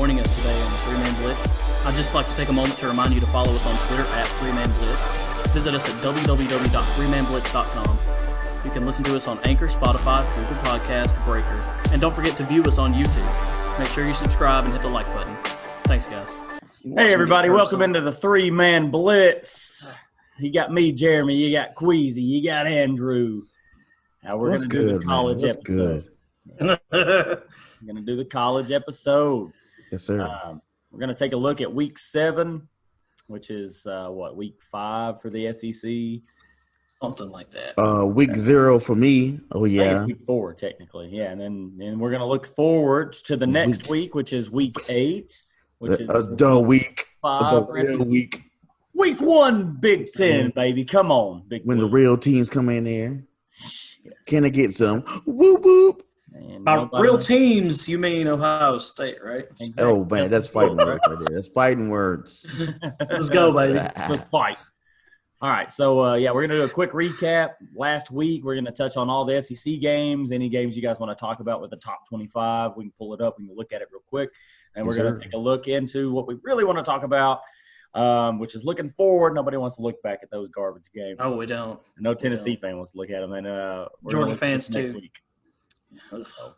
joining us today on the Three Man Blitz. I'd just like to take a moment to remind you to follow us on Twitter at 3manblitz. Visit us at www.3manblitz.com. You can listen to us on Anchor, Spotify, Google Podcast, Breaker. And don't forget to view us on YouTube. Make sure you subscribe and hit the like button. Thanks, guys. Hey, everybody. Welcome into the Three Man Blitz. You got me, Jeremy. You got Kwesi. You got Andrew. Now we're going to do the college episode. We're going to do the college episode. Yes, sir. We're going to take a look at week 7, which is, week 5 for the SEC? Something like that. Week 0 for me. Oh, I think yeah. it's week 4, technically. Yeah, and then we're going to look forward to the next week, which is week 8. Which is week 5 for SEC. Week 1, Big 10, baby. Come on, Big when Blue. the real teams come in there. Yes. Can I get some? Whoop, whoop. By real teams, you mean Ohio State, right? Exactly. Oh, man, that's fighting words right there. That's fighting words. Let's go, baby. Let's fight. All right, so, we're going to do a quick recap. Last week, we're going to touch on all the SEC games, any games you guys want to talk about with the top 25. We can pull it up. We can look at it real quick. And we're going to take a look into what we really want to talk about, which is looking forward. Nobody wants to look back at those garbage games. Oh, we don't. No Tennessee fan wants to look at them. And Georgia fans, too. So,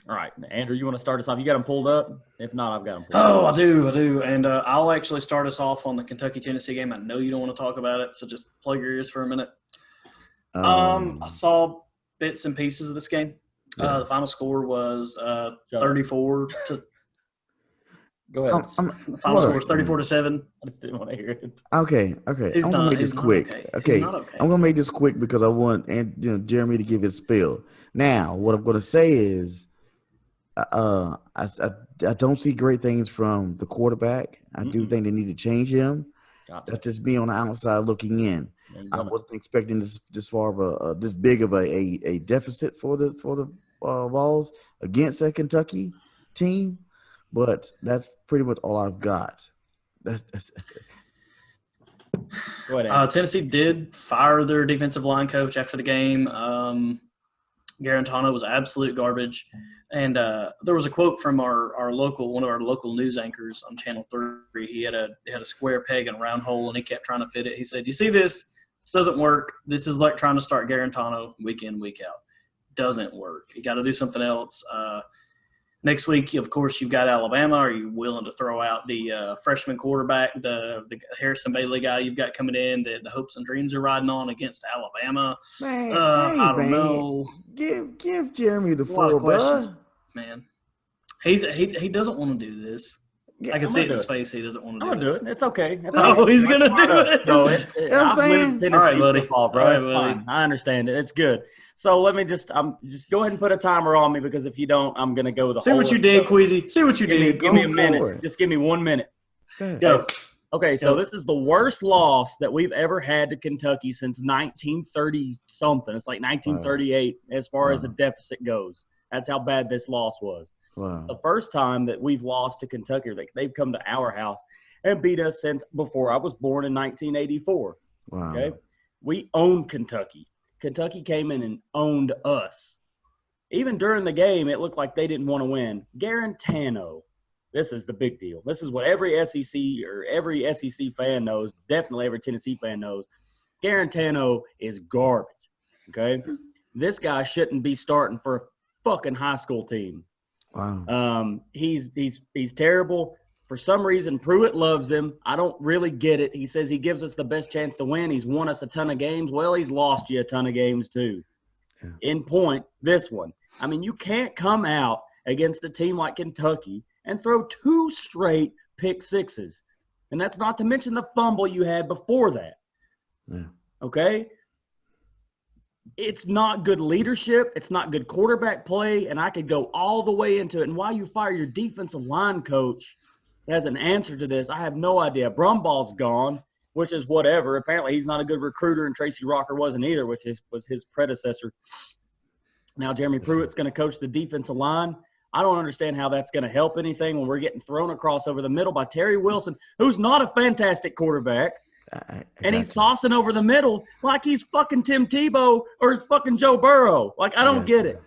all right, Andrew, you want to start us off? You got them pulled up? If not, I've got them pulled up. Oh, I do. And I'll actually start us off on the Kentucky-Tennessee game. I know you don't want to talk about it, so just plug your ears for a minute. I saw bits and pieces of this game. Yeah. The final score was 34 to – Go ahead. The final score was 34-7. I just didn't want to hear it. Okay. I'm going to make this quick. Okay. I'm going to make this quick because I want Jeremy to give his spill. Now, what I'm going to say is I don't see great things from the quarterback. I do think they need to change him. That's just me on the outside looking in. I wasn't expecting this far of this big of a deficit for the Vols against a Kentucky team, but that's pretty much all I've got. That's Go ahead, Tennessee did fire their defensive line coach after the game. Garantano was absolute garbage. And there was a quote from one of our local news anchors on Channel 3. He had a square peg and a round hole, and he kept trying to fit it. He said, "You see this? This doesn't work. This is like trying to start Garantano week in, week out. Doesn't work. You got to do something else." Next week, of course, you've got Alabama. Are you willing to throw out the freshman quarterback, the Harrison Bailey guy you've got coming in, the hopes and dreams are riding on against Alabama? Man, I don't know. Give Jeremy the floor, a lot of questions, man. He doesn't want to do this. I can see it in his face. He doesn't want to do it. I'm going to do it. It's okay. He's going to do it. No, you know what I'm saying? All right, buddy. Football, bro. All right, it's buddy. fine. I understand it. It's good. So let me just go ahead and put a timer on me because if you don't, I'm going to go the See whole what you did, Kwesi. See what you did. Give me a minute. Just give me 1 minute. Go. Okay, so this is the worst loss that we've ever had to Kentucky since 1930-something. It's like 1938 as far as the deficit goes. That's how bad this loss was. Wow. The first time that we've lost to Kentucky, they've come to our house and beat us since before I was born in 1984. Wow. Okay? We owned Kentucky. Kentucky came in and owned us. Even during the game, it looked like they didn't want to win. Garantano, this is the big deal. This is what every SEC or every SEC fan knows, definitely every Tennessee fan knows. Garantano is garbage, okay? This guy shouldn't be starting for a fucking high school team. Wow. He's terrible. For some reason, Pruitt loves him. I don't really get it. He says he gives us the best chance to win. He's won us a ton of games. Well, he's lost you a ton of games too. Yeah. In point, this one. I mean, you can't come out against a team like Kentucky and throw 2 straight pick sixes. And that's not to mention the fumble you had before that. Yeah. Okay? It's not good leadership. It's not good quarterback play. And I could go all the way into it. And why you fire your defensive line coach has an answer to this, I have no idea. Brumball's gone, which is whatever. Apparently he's not a good recruiter, and Tracy Rocker wasn't either, which was his predecessor. Now Jeremy Pruitt's going to coach the defensive line. I don't understand how that's going to help anything when we're getting thrown across over the middle by Terry Wilson, who's not a fantastic quarterback. And he's tossing over the middle like he's fucking Tim Tebow or fucking Joe Burrow. Like, I don't get it.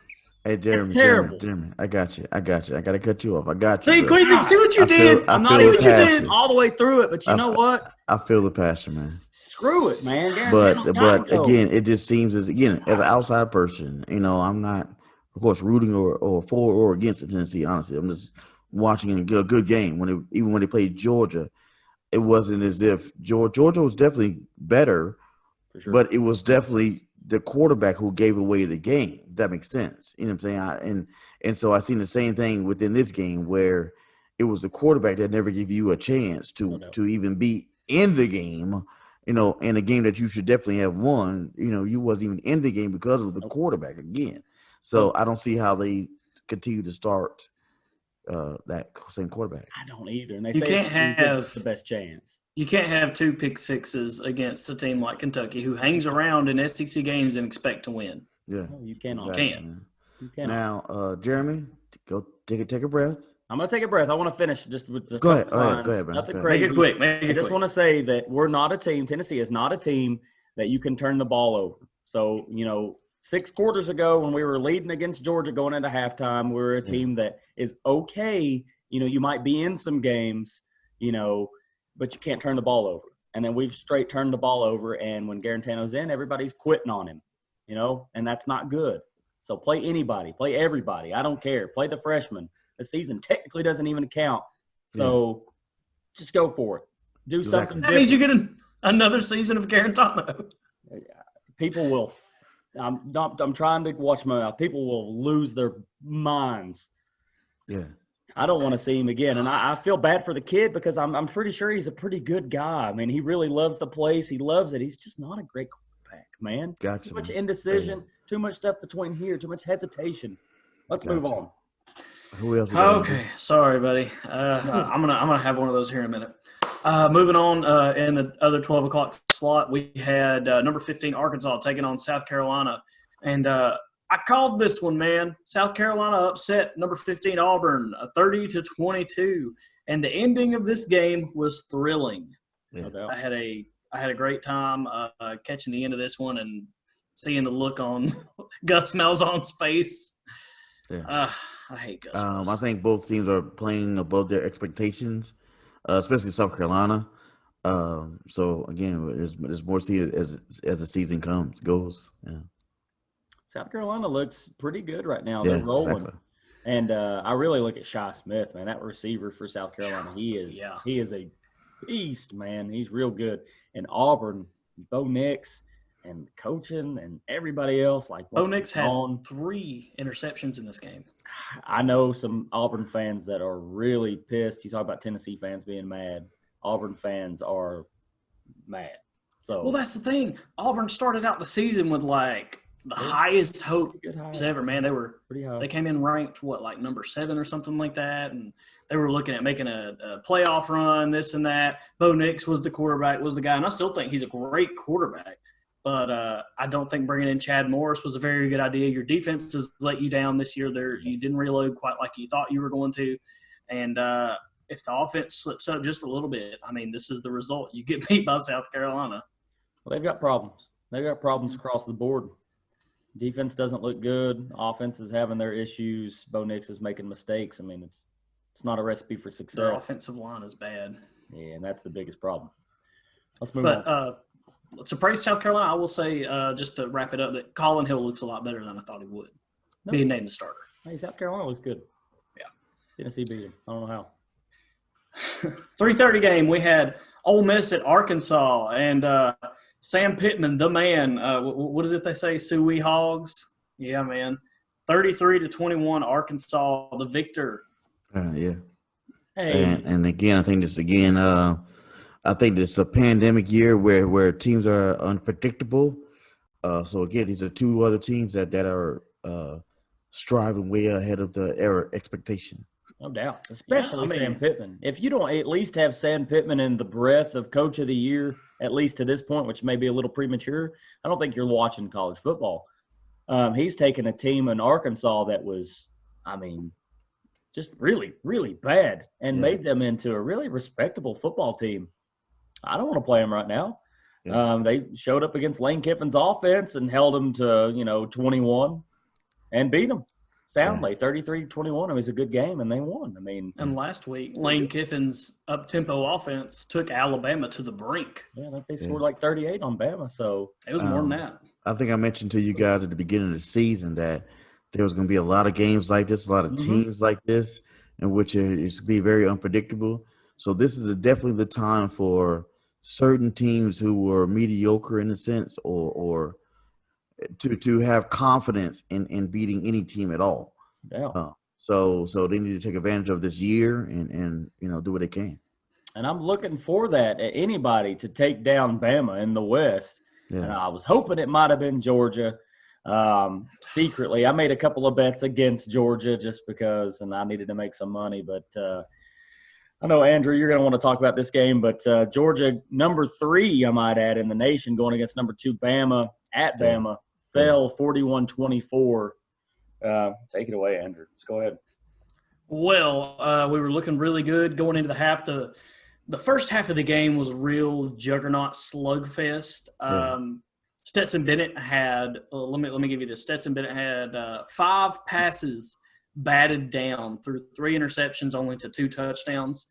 Hey, It's terrible. Jeremy, I got you. I got to cut you off. I got you. See, Bro. Quincy, see what you did? I I'm not feel even the passion. all the way through it, but you know what? I feel the passion, man. Screw it, man. Garantano's got to go. Again, it just seems as an outside person, I'm not, of course, rooting or for or against the Tennessee. Honestly, I'm just watching a good game. Even when they played Georgia, it wasn't as if Georgia was definitely better, For sure. but it was definitely the quarterback who gave away the game. That makes sense. You know what I'm saying? And so I seen the same thing within this game where it was the quarterback that never gave you a chance to even be in the game. In a game that you should definitely have won. You wasn't even in the game because of the quarterback again. So I don't see how they continue to start that same quarterback. I don't either. And they You say can't have the best chance. You can't have 2 pick sixes against a team like Kentucky who hangs around in SEC games and expect to win. Yeah, No, you cannot. Exactly, You cannot. Now, Jeremy, go take a breath. I'm going to take a breath. I want to finish just with the Go ahead, lines. man. Nothing Go crazy. Make it quick. I just want to say that we're not a team. Tennessee is not a team that you can turn the ball over. So, 6 quarters ago when we were leading against Georgia going into halftime, we're a team that is okay. You might be in some games, but you can't turn the ball over. And then we've straight turned the ball over. And when Garantano's in, everybody's quitting on him, and that's not good. So play anybody, play everybody. I don't care. Play the freshmen. The season technically doesn't even count. So just go for it. Do something That different. means you get another season of Garantano. People will – I'm trying to watch my mouth. People will lose their minds. Yeah. I don't want to see him again. And I feel bad for the kid because I'm pretty sure he's a pretty good guy. I mean, he really loves the place. He loves it. He's just not a great quarterback, man. Gotcha. Too much indecision, too much stuff between here, too much hesitation. Let's move on. Who else? Okay, sorry, buddy. I'm gonna have one of those here in a minute. Moving on, in the other 12 o'clock slot, we had number 15 Arkansas taking on South Carolina, and I called this one, man. South Carolina upset number 15 Auburn, 30-22, and the ending of this game was thrilling. Yeah. I had a great time catching the end of this one and seeing the look on Gus Malzahn's face. Yeah. I hate Gus. I think both teams are playing above their expectations, especially South Carolina. So again, there's more to see as the season goes. Yeah. South Carolina looks pretty good right now. They're rolling. Exactly. And I really look at Shi Smith, man. That receiver for South Carolina, he is a beast, man. He's real good. And Auburn, Bo Nix, and coaching and everybody else, like Bo Nix had 3 interceptions in this game. I know some Auburn fans that are really pissed. You talk about Tennessee fans being mad. Auburn fans are mad. Well, that's the thing. Auburn started out the season with like the highest hopes ever, man. They were pretty high. They came in ranked number 7 or something like that, and they were looking at making a playoff run, this and that. Bo Nix was the quarterback, was the guy, and I still think he's a great quarterback. But I don't think bringing in Chad Morris was a very good idea. Your defense has let you down this year. You didn't reload quite like you thought you were going to, and if the offense slips up just a little bit, I mean, this is the result. You get beat by South Carolina. Well, they've got problems. They've got problems across the board. Defense doesn't look good. Offense is having their issues. Bo Nix is making mistakes. I mean, it's not a recipe for success. Their offensive line is bad. Yeah, and that's the biggest problem. Let's move on. To praise South Carolina, I will say, just to wrap it up, that Colin Hill looks a lot better than I thought he would. Being named the starter. Hey, South Carolina looks good. Yeah. Tennessee beat him. I don't know how. 3:30 game, we had Ole Miss at Arkansas, and Sam Pittman, the man. What is it they say? Suey Hogs? Yeah, man. 33-21, Arkansas, the victor. Yeah. Hey. And again, I think this is a pandemic year where teams are unpredictable. So again, these are 2 other teams that are striving way ahead of their expectation. No doubt, especially Sam Pittman. If you don't at least have Sam Pittman in the breath of Coach of the Year, at least to this point, which may be a little premature, I don't think you're watching college football. He's taken a team in Arkansas that was, just really, really bad and made them into a really respectable football team. I don't want to play them right now. Yeah. They showed up against Lane Kiffin's offense and held them to, 21 and beat them. soundly, 33-21. It was a good game, and they won. I mean, And last week, Lane Kiffin's up-tempo offense took Alabama to the brink. yeah, I think they scored like 38 on Bama. So it was more than that. I think I mentioned to you guys at the beginning of the season that there was going to be a lot of games like this, a lot of teams like this, in which it's going to be very unpredictable. So this is definitely the time for certain teams who were mediocre in a sense, or to have confidence in beating any team at all. yeah. So they need to take advantage of this year and do what they can. And I'm looking for that at anybody to take down Bama in the West. Yeah. And I was hoping it might have been Georgia. Secretly, I made a couple of bets against Georgia just because, and I needed to make some money. But I know, Andrew, you're going to want to talk about this game. But Georgia, number 3, I might add, in the nation, going against number 2 Bama at Bama, fell 41-24. Take it away, Andrew. Let's go ahead. Well, we were looking really good going into the half. The first half of the game was a real juggernaut slugfest. Stetson Bennett had let me give you this. Stetson Bennett had 5 passes batted down through 3 interceptions, only to 2 touchdowns.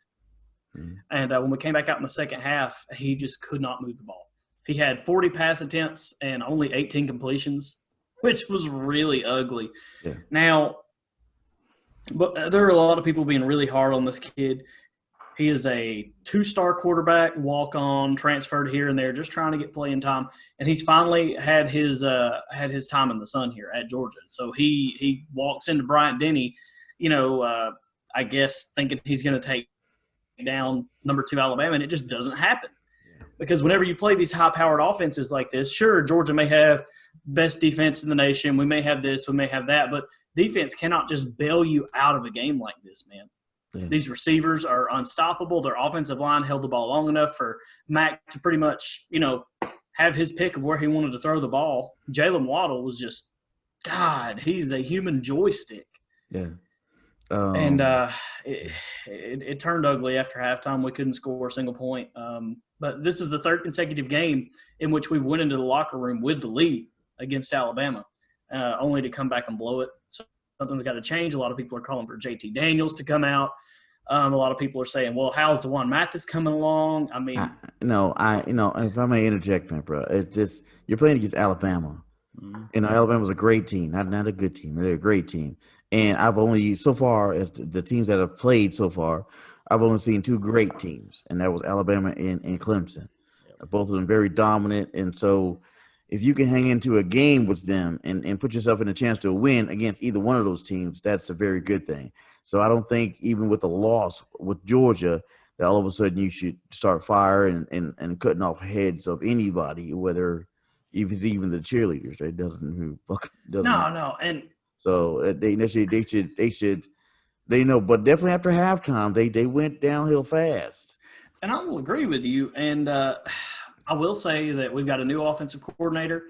And when we came back out in the second half, he just could not move the ball. He had 40 pass attempts and only 18 completions, which was really ugly. Yeah. Now, but there are a lot of people being really hard on this kid. He is a 2-star quarterback, walk-on, transferred here and there, just trying to get playing time. And he's finally had his time in the sun here at Georgia. So he walks into Bryant Denny, I guess thinking he's going to take down number 2 Alabama, and it just doesn't happen. Because whenever you play these high-powered offenses like this, sure, Georgia may have best defense in the nation. We may have this, we may have that, but defense cannot just bail you out of a game like this, man. Yeah. These receivers are unstoppable. Their offensive line held the ball long enough for Mac to pretty much, have his pick of where he wanted to throw the ball. Jalen Waddle was just, God, he's a human joystick. Yeah. And it turned ugly after halftime. We couldn't score a single point. But this is the 3rd consecutive game in which we've went into the locker room with the lead against Alabama, only to come back and blow it. So something's got to change. A lot of people are calling for JT Daniels to come out. A lot of people are saying, well, how's DeJuan Mathis coming along? I mean – if I may interject, man, bro, it's just you're playing against Alabama. Alabama's a great team, not a good team. They're a great team. And I've only, so far as the teams that have played so far, I've only seen 2 great teams, and that was Alabama and Clemson. Both of them very dominant. And so if you can hang into a game with them and put yourself in a chance to win against either one of those teams, that's a very good thing. So I don't think even with the loss with Georgia that all of a sudden you should start firing and cutting off heads of anybody, whether if it's even the cheerleaders. It doesn't. No. And so they should. They know, but definitely after halftime, they went downhill fast. And I will agree with you. And I will say that we've got a new offensive coordinator.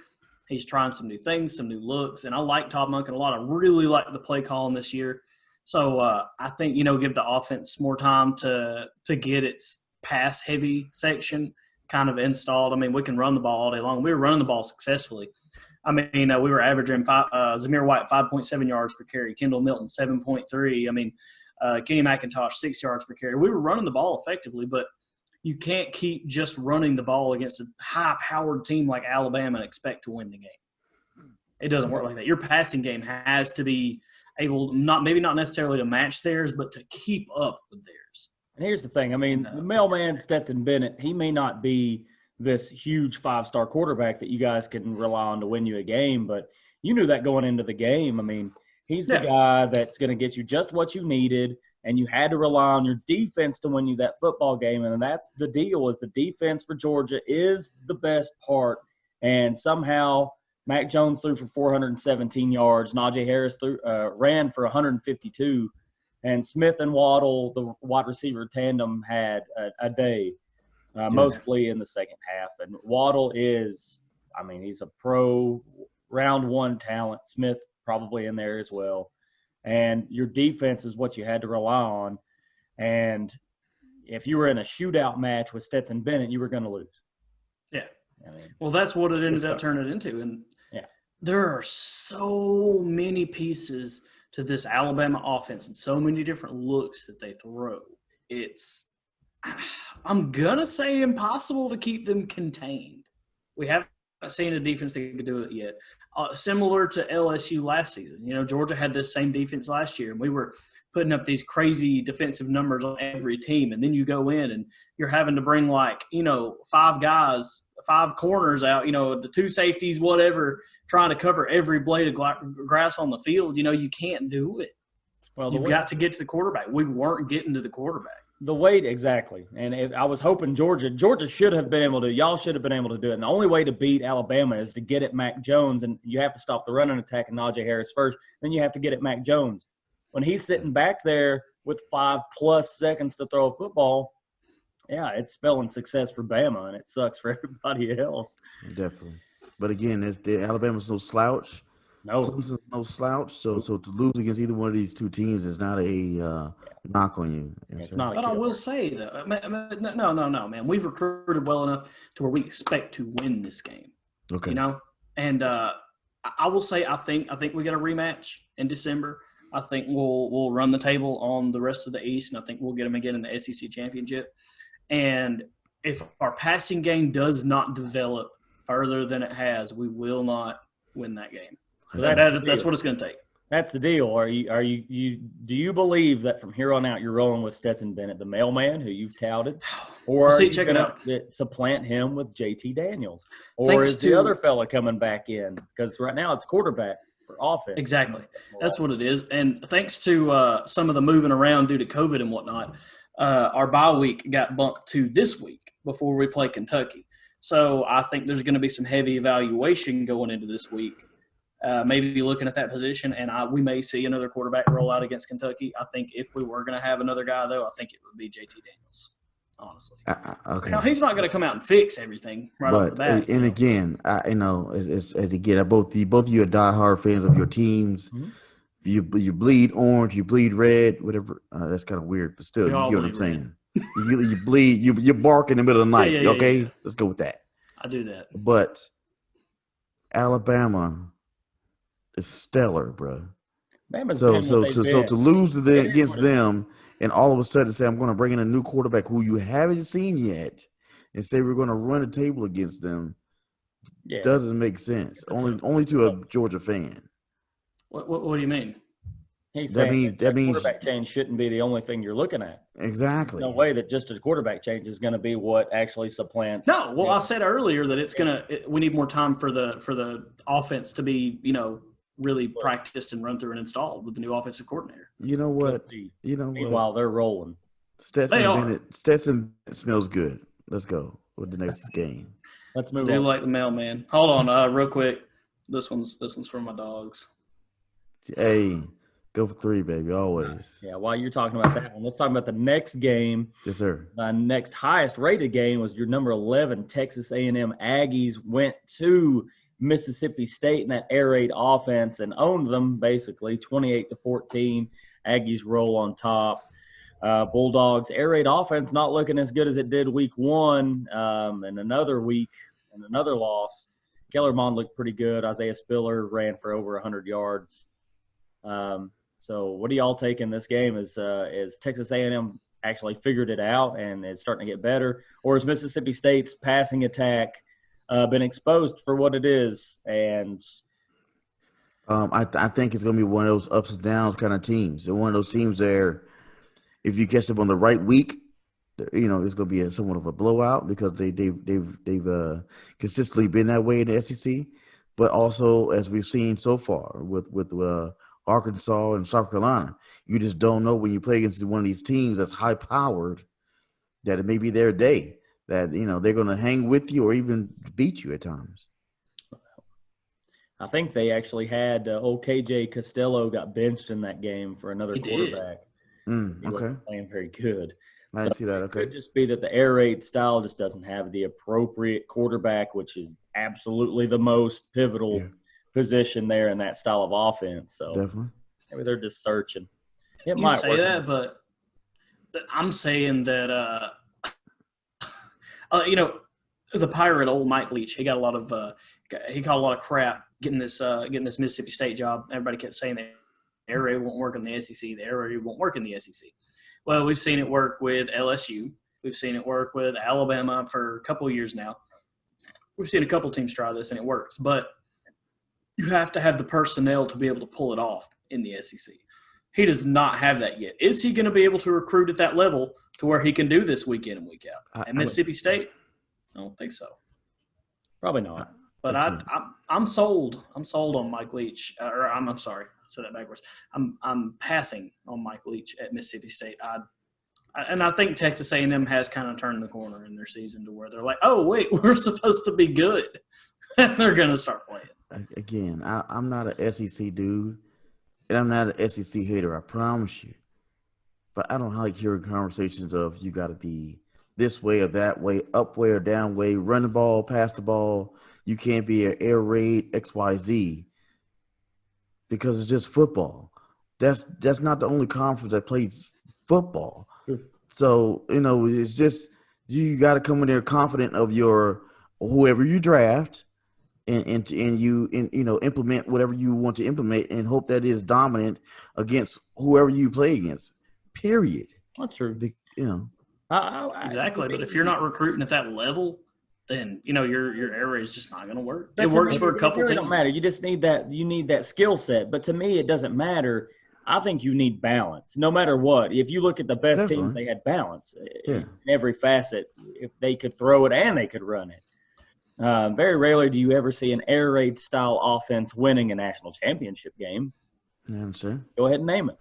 He's trying some new things, some new looks. And I like Todd Monken a lot. I really like the play calling this year. So I think, give the offense more time to get its pass-heavy section kind of installed. I mean, we can run the ball all day long. We were running the ball successfully. I mean, we were averaging Zamir White 5.7 yards per carry, Kendall Milton 7.3. I mean, Kenny McIntosh 6 yards per carry. We were running the ball effectively, but you can't keep just running the ball against a high-powered team like Alabama and expect to win the game. It doesn't work like that. Your passing game has to be able not necessarily to match theirs, but to keep up with theirs. And here's the thing. I mean, the mailman Stetson Bennett, he may not be this huge 5-star quarterback that you guys can rely on to win you a game, but you knew that going into the game. I mean, he's the guy that's going to get you just what you needed, and you had to rely on your defense to win you that football game. And that's the deal, is the defense for Georgia is the best part. And somehow Mac Jones threw for 417 yards. Najee Harris ran for 152. And Smith and Waddle, the wide receiver tandem, had a day, mostly in the second half. And Waddle is, he's a pro round 1 talent. Smith probably in there as well. And your defense is what you had to rely on. And if you were in a shootout match with Stetson Bennett, you were going to lose. Yeah. Well, that's what it ended up turning into. And there are so many pieces to this Alabama offense and so many different looks that they throw, I'm going to say impossible to keep them contained. We haven't seen a defense that can do it yet. Similar to LSU last season. Georgia had this same defense last year, and we were putting up these crazy defensive numbers on every team. And then you go in and you're having to bring 5 guys, 5 corners out, the 2 safeties, whatever, trying to cover every blade of grass on the field. You can't do it. Well, you've got to get to the quarterback. We weren't getting to the quarterback. The weight, exactly. And I was hoping Georgia should have been able to – y'all should have been able to do it. And the only way to beat Alabama is to get at Mac Jones, and you have to stop the running attack and Najee Harris first. Then you have to get at Mac Jones. When he's sitting back there with 5+ seconds to throw a football, yeah, it's spelling success for Bama, and it sucks for everybody else. Definitely. But again, Alabama's no slouch. No. Clemson's no slouch. So to lose against either one of these 2 teams is not a knock on you. It's not. But I will say though, no, man. We've recruited well enough to where we expect to win this game. Okay. And I will say I think we got a rematch in December. I think we'll run the table on the rest of the East, and I think we'll get them again in the SEC championship. And if our passing game does not develop further than it has, we will not win that game. So that's what it's going to take. That's the deal. Do you believe that from here on out you're rolling with Stetson Bennett, the mailman who you've touted, or are you going to supplant him with JT Daniels, or is the other fella coming back in? Because right now it's quarterback for offense. Exactly, that's what it is. And thanks to some of the moving around due to COVID and whatnot, our bye week got bumped to this week before we play Kentucky. So I think there's going to be some heavy evaluation going into this week. Maybe looking at that position, and we may see another quarterback roll out against Kentucky. I think if we were going to have another guy, though, I think it would be JT Daniels, honestly. Okay. Now, he's not going to come out and fix everything off the bat. And again, both of you are diehard fans of your teams. Mm-hmm. You bleed orange, you bleed red, whatever. That's kind of weird, but still, you get what I'm saying. you bleed, you bark in the middle of the night. Yeah. Let's go with that. I do that. But Alabama – it's stellar, bro. So to lose against them, and all of a sudden say I'm going to bring in a new quarterback who you haven't seen yet, and say we're going to run a table against them, doesn't make sense. Only to a Georgia fan. What do you mean? That means quarterback change shouldn't be the only thing you're looking at. Exactly. There's no way that just a quarterback change is going to be what actually supplants. No. Well, I said earlier that we need more time for the offense to be really practiced and run through and installed with the new offensive coordinator. You know what? Meanwhile, they're rolling. Stetson smells good. Let's go with the next game. Let's move on. I do like the mailman. Hold on, real quick. This one's from my dogs. Hey, go for 3, baby, always. Yeah, while you're talking about that one, let's talk about the next game. Yes, sir. The next highest rated game was your number 11 Texas A&M Aggies went to Mississippi State in that air raid offense and owned them basically 28-14. Aggies roll on top. Bulldogs air raid offense not looking as good as it did week 1, and another week and another loss. Kellermond looked pretty good. Isaiah Spiller ran for over 100 yards. So what do y'all take in this game? Is Texas A&M actually figured it out and is starting to get better, or is Mississippi State's passing attack been exposed for what it is? And I think it's going to be one of those ups and downs kind of teams. They're one of those teams where if you catch them on the right week, it's going to be somewhat of a blowout because they've consistently been that way in the SEC. But also, as we've seen so far with Arkansas and South Carolina, you just don't know when you play against one of these teams that's high powered that it may be their day. That, they're going to hang with you or even beat you at times. I think they actually had old KJ Costello got benched in that game for another quarterback. He wasn't playing very good. I didn't see that. Okay. It could just be that the air raid style just doesn't have the appropriate quarterback, which is absolutely the most pivotal position there in that style of offense. So definitely, maybe they're just searching. It you might say work that, but I'm saying that the pirate old Mike Leach, he got a lot of crap getting this Mississippi State job. Everybody kept saying that air raid won't work in the SEC. The air raid won't work in the SEC. Well, we've seen it work with LSU. We've seen it work with Alabama for a couple of years now. We've seen a couple teams try this, and it works. But you have to have the personnel to be able to pull it off in the SEC. He does not have that yet. Is he going to be able to recruit at that level to where he can do this week in and week out? And Mississippi State, I don't think so. Probably not. But I'm sold. I'm sold on Mike Leach. I'm sorry, I said that backwards. I'm passing on Mike Leach at Mississippi State. And I think Texas A&M has kind of turned the corner in their season to where they're like, oh wait, we're supposed to be good, and they're going to start playing. Again, I'm not an SEC dude, and I'm not an SEC hater, I promise you. But I don't like hearing conversations of you got to be this way or that way, up way or down way, run the ball, pass the ball. You can't be an air raid XYZ because it's just football. That's not the only conference that plays football. So, it's just you got to come in there confident of your whoever you draft. And you implement whatever you want to implement and hope that is dominant against whoever you play against. Period. That's true. Exactly. But if you're not recruiting at that level, then your air raid is just not going to work. It works for a couple teams. It don't matter. You just need that. You need that skill set. But to me, it doesn't matter. I think you need balance, no matter what. If you look at the best teams, they had balance in every facet. If they could throw it and they could run it. Very rarely do you ever see an air raid style offense winning a national championship game. Yeah, sure. Go ahead and name it.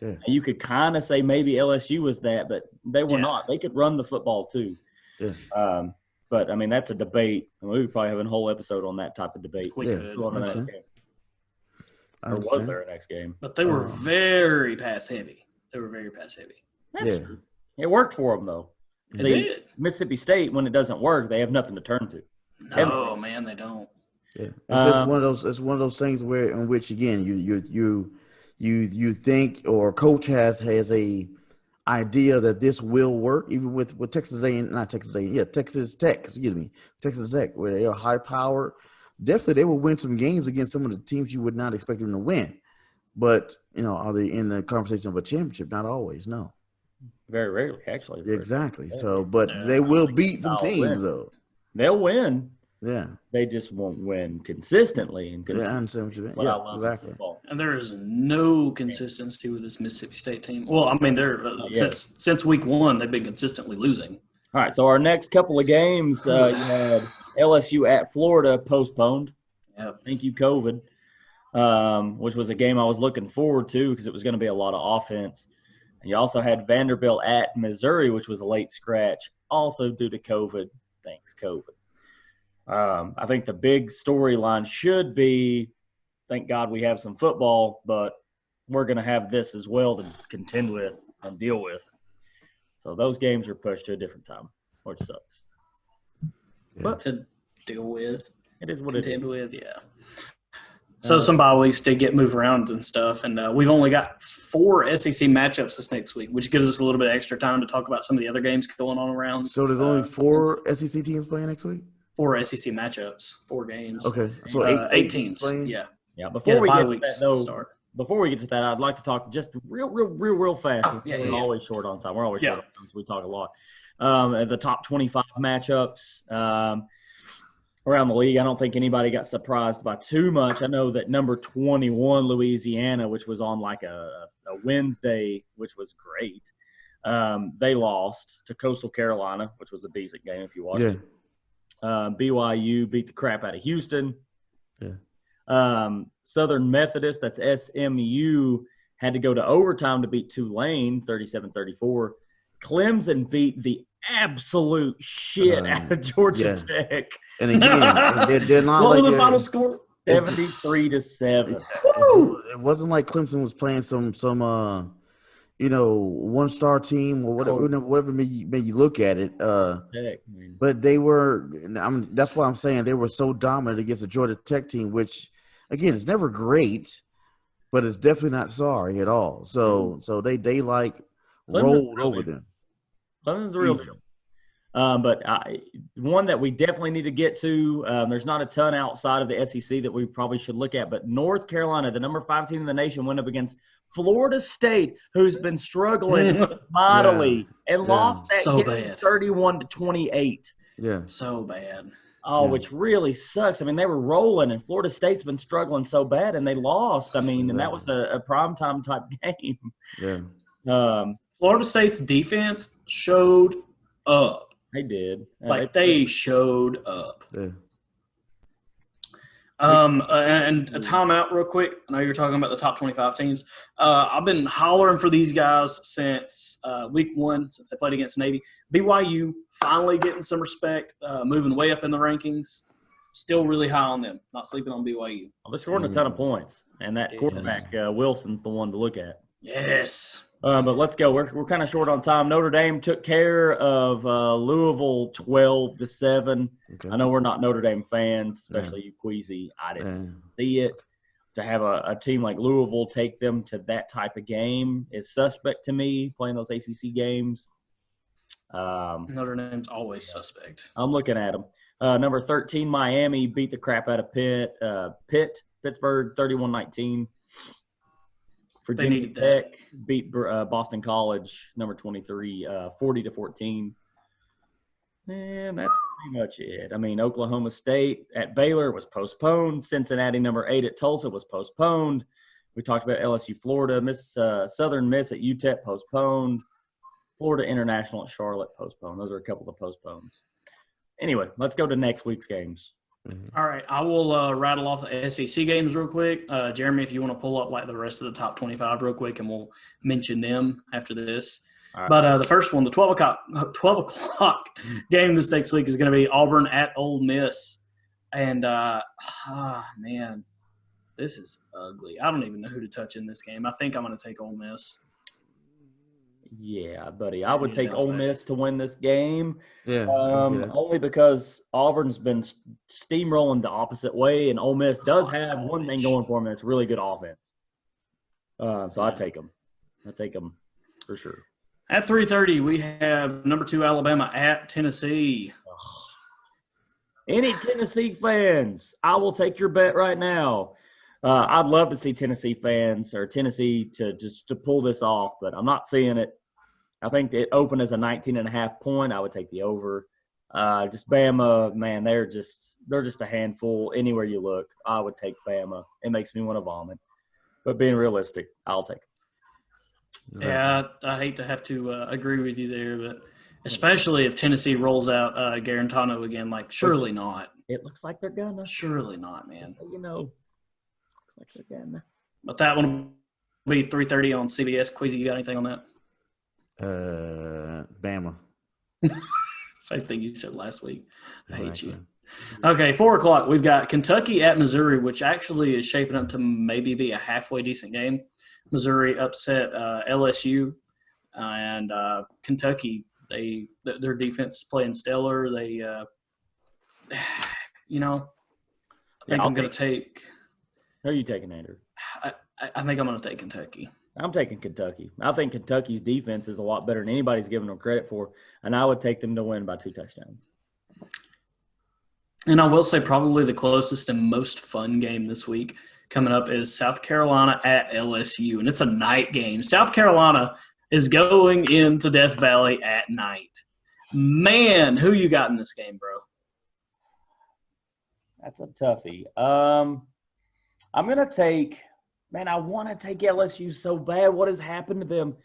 Yeah. You could kind of say maybe LSU was that, but they were not. They could run the football too. Yeah. But I mean, that's a debate. We would probably have a whole episode on that type of debate. We could. On the next game. Or was there a next game? But they were very pass heavy. That's true. It worked for them though. It did. Mississippi State, when it doesn't work, they have nothing to turn to. No, man, they don't. Yeah, it's just one of those. It's one of those things in which again you think or coach has a idea that this will work. Even with Texas Tech. Excuse me, Texas Tech, where they are high powered. Definitely, they will win some games against some of the teams you would not expect them to win. But are they in the conversation of a championship? Not always. No. Very rarely, actually. Exactly. So, but they will beat some teams though. They'll win. Yeah. They just won't win consistently. I understand what you mean. Yeah, exactly. And there is no consistency with this Mississippi State team. Well, I mean, they're since week one, they've been consistently losing. All right, so our next couple of games, you had LSU at Florida postponed. Yep. Thank you, COVID, which was a game I was looking forward to because it was going to be a lot of offense. And you also had Vanderbilt at Missouri, which was a late scratch, also due to COVID. Thanks, COVID. I think the big storyline should be, thank God we have some football, but we're going to have this as well to contend with and deal with. So those games are pushed to a different time, which sucks. Yeah. But to deal with, it is what contend it is. with, yeah. So some bye weeks did get moved around and stuff, and we've only got 4 SEC matchups this next week, which gives us a little bit extra time to talk about some of the other games going on around. So there's only 4 SEC teams playing next week? 4 SEC matchups, 4 games. Okay, so 8 teams playing? Yeah. Yeah, before we get to weeks that, though, start. Before we get to that, I'd like to talk just real fast. We're always short on time. We're always short on time, so we talk a lot. The top 25 matchups around the league, I don't think anybody got surprised by too much. I know that number 21, Louisiana, which was on like a Wednesday, which was great, they lost to Coastal Carolina, which was a decent game if you watched it. BYU beat the crap out of Houston. Yeah. Southern Methodist, that's SMU, had to go to overtime to beat Tulane, 37-34. Clemson beat the absolute shit out of Georgia Tech. And again, they're not what like was the final score? 73-7. It wasn't like Clemson was playing some one-star team or whatever made you look at it. But they were that's why I'm saying they were so dominant against the Georgia Tech team, which, again, is never great, but it's definitely not sorry at all. So they like rolled over them. Clemson's the real deal. But one that we definitely need to get to, there's not a ton outside of the SEC that we probably should look at, but North Carolina, the number 5 team in the nation, went up against Florida State, who's been struggling mightily and lost that so game bad. 31-28. Yeah. So bad. Oh, Yeah. which really sucks. I mean, they were rolling, and Florida State's been struggling so bad, and they lost. I mean, and that was a primetime type game. Yeah. Florida State's defense showed up. They did. They showed up. Yeah. And a timeout real quick. I know you're talking about the top 25 teams. I've been hollering for these guys since week 1, since they played against Navy. BYU finally getting some respect, moving way up in the rankings. Still really high on them. Not sleeping on BYU. Well, they're scoring a ton of points, and that quarterback Wilson's the one to look at. Yes. But let's go. We're kind of short on time. Notre Dame took care of Louisville 12-7. Okay. I know we're not Notre Dame fans, especially you, Kwesi. I didn't see it. To have a team like Louisville take them to that type of game is suspect to me, playing those ACC games. Notre Dame's always suspect. I'm looking at them. Number 13, Miami beat the crap out of Pittsburgh 31-19. Virginia Tech beat Boston College, number 23, 40-14. And that's pretty much it. I mean, Oklahoma State at Baylor was postponed. Cincinnati, number 8 at Tulsa was postponed. We talked about LSU, Florida. Southern Miss at UTEP postponed. Florida International at Charlotte postponed. Those are a couple of postpones. Anyway, let's go to next week's games. All right, I will rattle off the SEC games real quick. Jeremy, if you want to pull up like the rest of the top 25 real quick, and we'll mention them after this. Right. But the first one, the 12 o'clock game this next week is going to be Auburn at Ole Miss. And, man, this is ugly. I don't even know who to touch in this game. I think I'm going to take Ole Miss. Yeah, buddy. I would take Ole Miss to win this game. Yeah. Only because Auburn's been steamrolling the opposite way, and Ole Miss does have one thing going for them, and it's really good offense. So I take them. I take them for sure. At 3:30, we have number 2 Alabama at Tennessee. Any Tennessee fans, I will take your bet right now. I'd love to see Tennessee fans or Tennessee to pull this off, but I'm not seeing it. I think it opened as a 19.5 point. I would take the over. Just Bama, man, they're just a handful. Anywhere you look, I would take Bama. It makes me want to vomit. But being realistic, I'll take it. Yeah, I hate to have to agree with you there, but especially if Tennessee rolls out Garantano again, like surely not. It looks like they're gonna. Surely not, man. So, looks like they're gonna. But that one will be 3:30 on CBS. Kwesi, you got anything on that? Bama. Same thing you said last week. I hate you. Exactly. Okay, 4 o'clock. We've got Kentucky at Missouri, which actually is shaping up to maybe be a halfway decent game. Missouri upset LSU, and Kentucky. Their defense is playing stellar. They, I think I'm going to take. Who are you taking, Andrew? I think I'm going to take Kentucky. I'm taking Kentucky. I think Kentucky's defense is a lot better than anybody's giving them credit for, and I would take them to win by 2 touchdowns. And I will say probably the closest and most fun game this week coming up is South Carolina at LSU, and it's a night game. South Carolina is going into Death Valley at night. Man, who you got in this game, bro? That's a toughie. I'm going to take – man, I want to take LSU so bad. What has happened to them?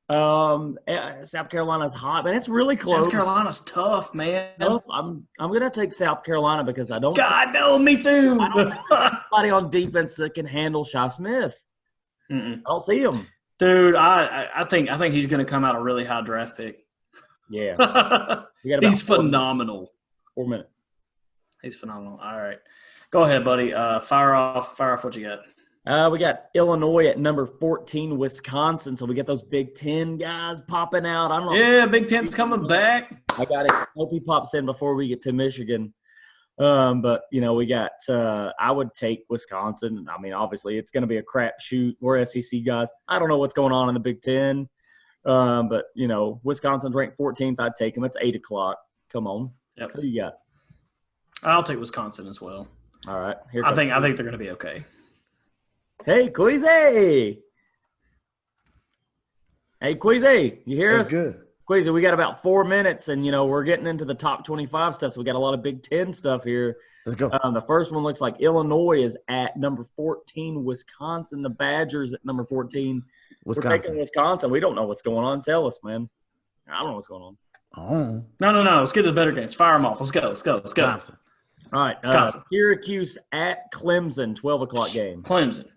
South Carolina's hot, man. It's really close. South Carolina's tough, man. I'm gonna take South Carolina because I don't. God, no, me too. I don't have anybody on defense that can handle Shy Smith. I don't see him, dude. I think he's gonna come out a really high draft pick. Yeah, he's phenomenal. 4 minutes. He's phenomenal. All right, go ahead, buddy. Fire off what you got. We got Illinois at number 14, Wisconsin. So we get those Big Ten guys popping out. I don't know. Yeah, Big Ten's coming back. I got it. Hope he pops in before we get to Michigan. But, we got I would take Wisconsin. I mean, obviously, it's going to be a crapshoot. We're SEC guys. I don't know what's going on in the Big Ten. But, Wisconsin's ranked 14th. I'd take them. It's 8 o'clock. Come on. Yep. Who you got? I'll take Wisconsin as well. All right. I think they're going to be okay. Hey, Kwesi. Hey, Kwesi. You hear That's us? good. Kwesi, we got about 4 minutes, and, we're getting into the top 25 stuff, so we got a lot of Big Ten stuff here. Let's go. The first one looks like Illinois is at number 14. Wisconsin, the Badgers at number 14. We're taking Wisconsin. We don't know what's going on. Tell us, man. I don't know what's going on. Oh. No. Let's get to the better games. Fire them off. Let's go. Wisconsin. All right. Syracuse at Clemson, 12 o'clock game. Clemson.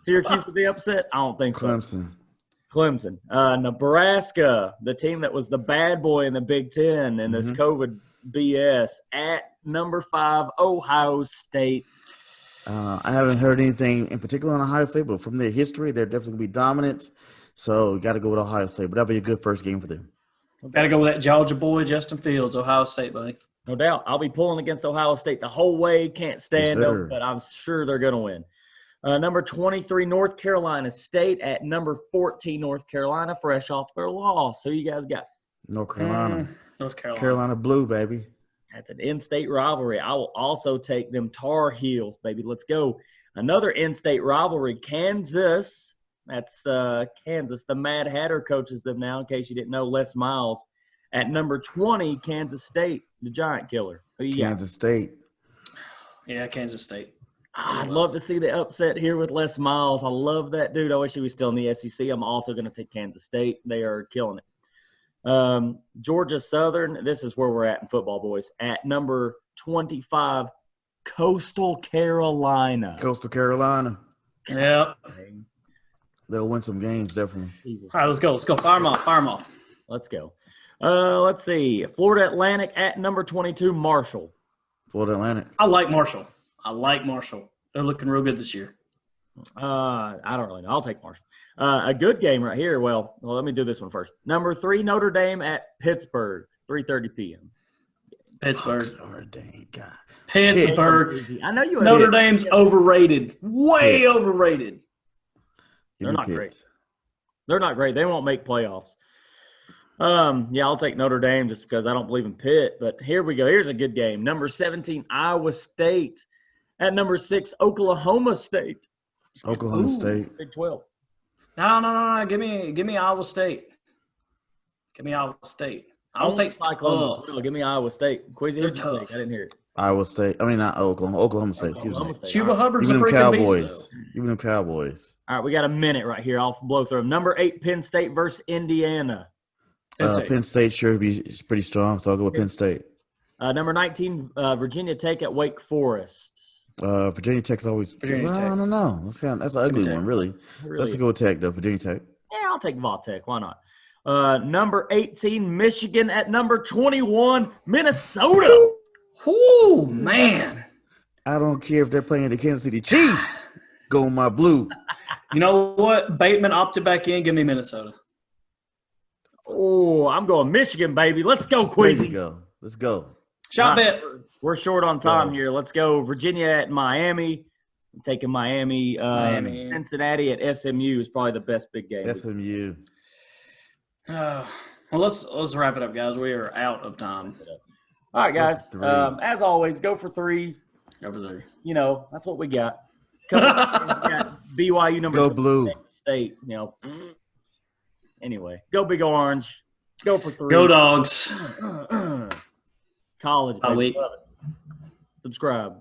Syracuse with the upset? I don't think so. Clemson. Nebraska, the team that was the bad boy in the Big Ten in this COVID BS, at number 5, Ohio State. I haven't heard anything in particular on Ohio State, but from their history, they're definitely going to be dominant. So you got to go with Ohio State. But that'll be a good first game for them. Got to go with that Georgia boy, Justin Fields, Ohio State, buddy. No doubt. I'll be pulling against Ohio State the whole way. Can't stand them, but I'm sure they're going to win. Number 23, North Carolina State at number 14, North Carolina, fresh off their loss. Who you guys got? North Carolina. North Carolina. Carolina Blue, baby. That's an in-state rivalry. I will also take them Tar Heels, baby. Let's go. Another in-state rivalry, Kansas. That's Kansas. The Mad Hatter coaches them now, in case you didn't know. Les Miles. At number 20, Kansas State, the Giant Killer. Who you got? Kansas State. Yeah, Kansas State. I'd love to see the upset here with Les Miles. I love that dude. I wish he was still in the SEC. I'm also going to take Kansas State. They are killing it. Georgia Southern, this is where we're at in football, boys. At number 25, Coastal Carolina. Coastal Carolina. Yeah. They'll win some games, definitely. Jesus. All right, let's go. Fire them off. Let's go. Let's see. Florida Atlantic at number 22, Marshall. Florida Atlantic. I like Marshall. They're looking real good this year. I don't really know. I'll take Marshall. A good game right here. Well, let me do this one first. Number 3, Notre Dame at Pittsburgh, 3:30 p.m. Pittsburgh. Notre Dame, God. Pittsburgh. I know you. Notre Dame's overrated. Way overrated. They're not great. They're not great. They won't make playoffs. Yeah, I'll take Notre Dame just because I don't believe in Pitt. But here we go. Here's a good game. Number 17, Iowa State. At number 6, Oklahoma State. Oklahoma State. Big 12. No. Give me Iowa State. Iowa State's tough. Give me Iowa State. Kwesi, They're tough. I didn't hear it. Iowa State. I mean, not Oklahoma. Oklahoma State. Excuse me. Chuba Hubbard's a Even them freaking Cowboys. beast, though. Even them Cowboys. All right, we got a minute right here. I'll blow through them. Number 8, Penn State versus Indiana. Penn State sure be pretty strong, so I'll go with Penn State. Number 19, Virginia Tech at Wake Forest. Virginia Tech's always. Virginia Tech. I don't know. That's an ugly Tech. one, really. Let's go with Tech, though. Virginia Tech. Yeah, I'll take Tech. Why not? Number 18, Michigan at number 21, Minnesota. Ooh, man. I don't care if they're playing the Kansas City Chiefs. Go my blue. You know what? Bateman opted back in. Give me Minnesota. Oh, I'm going Michigan, baby. Let's go, Kwesi. Let's go. Shot bet. We're short on time here. Let's go Virginia at Miami. I'm taking Miami. Cincinnati at SMU is probably the best big game. SMU. Well, let's wrap it up, guys. We are out of time. All right, guys. As always, go for 3. Over there. That's what we got. We got BYU number Go 2, blue. Texas State. Anyway, go Big Orange. Go for 3. Go Dogs. College. Bye, Baby. week. Love it. Subscribe.